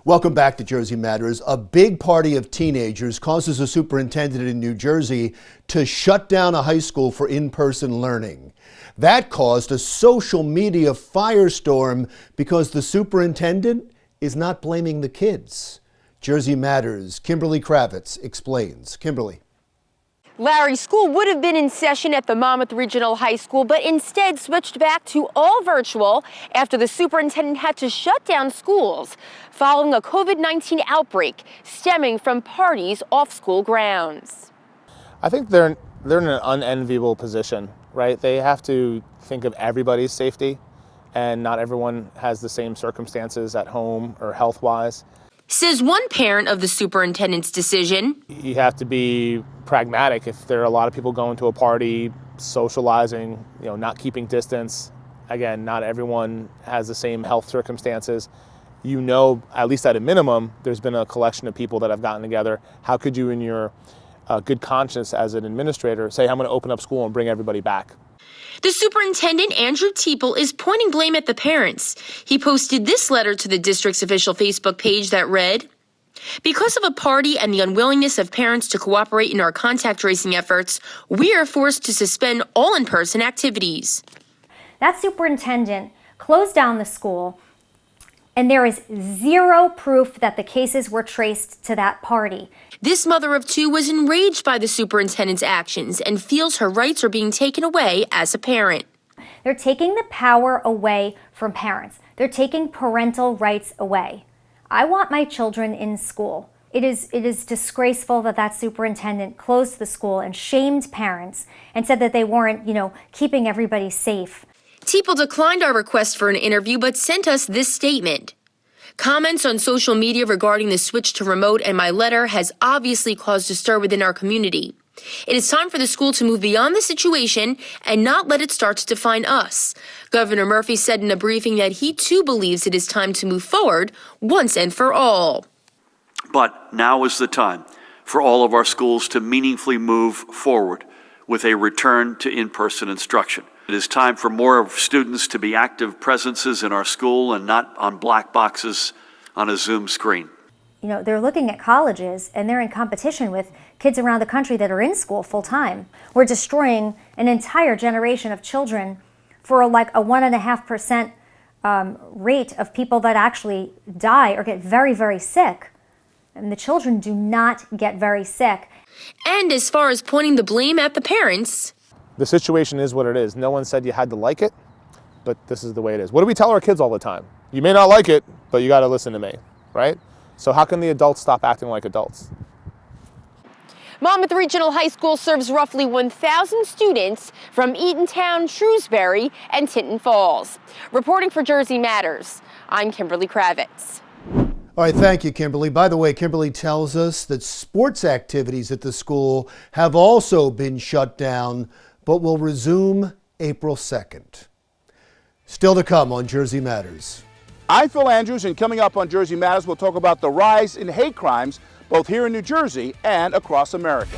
Welcome back to Jersey Matters. A big party of teenagers causes a superintendent in New Jersey to shut down a high school for in-person learning. That caused a social media firestorm because the superintendent is not blaming the kids. Jersey Matters' Kimberly Kravitz explains. Kimberly. Larry, school would have been in session at the Monmouth Regional High School, but instead switched back to all virtual after the superintendent had to shut down schools following a COVID-19 outbreak stemming from parties off school grounds. I think they're in an unenviable position, right? They have to think of everybody's safety, and not everyone has the same circumstances at home or health-wise. Says one parent of the superintendent's decision. You have to be pragmatic. If there are a lot of people going to a party, socializing, not keeping distance, again, not everyone has the same health circumstances. At least at a minimum, there's been a collection of people that have gotten together. How could you, in your good conscience as an administrator, say, I'm going to open up school and bring everybody back? The superintendent, Andrew Teeple, is pointing blame at the parents. He posted this letter to the district's official Facebook page that read, "Because of a party and the unwillingness of parents to cooperate in our contact tracing efforts, we are forced to suspend all in-person activities." That superintendent closed down the school, and there is zero proof that the cases were traced to that party. This mother of two was enraged by the superintendent's actions and feels her rights are being taken away as a parent. They're taking the power away from parents. They're taking parental rights away. I want my children in school. It is disgraceful that that superintendent closed the school and shamed parents and said that they weren't, keeping everybody safe. Teeple declined our request for an interview but sent us this statement. Comments on social media regarding the switch to remote and my letter has obviously caused a stir within our community. It is time for the school to move beyond the situation and not let it start to define us. Governor Murphy said in a briefing that he too believes it is time to move forward once and for all. But now is the time for all of our schools to meaningfully move forward with a return to in-person instruction. It is time for more of students to be active presences in our school and not on black boxes on a Zoom screen. They're looking at colleges and they're in competition with kids around the country that are in school full time. We're destroying an entire generation of children for like a 1.5% rate of people that actually die or get very, very sick. And the children do not get very sick. And as far as pointing the blame at the parents, The situation is what it is. No one said you had to like it, but this is the way it is. What do we tell our kids all the time? You may not like it, but you got to listen to me, right? So how can the adults stop acting like adults? Monmouth Regional High School serves roughly 1,000 students from Eatontown, Shrewsbury, and Tinton Falls. Reporting for Jersey Matters, I'm Kimberly Kravitz. All right, thank you, Kimberly. By the way, Kimberly tells us that sports activities at the school have also been shut down, but will resume April 2nd. Still to come on Jersey Matters. I'm Phil Andrews, and coming up on Jersey Matters, we'll talk about the rise in hate crimes both here in New Jersey and across America.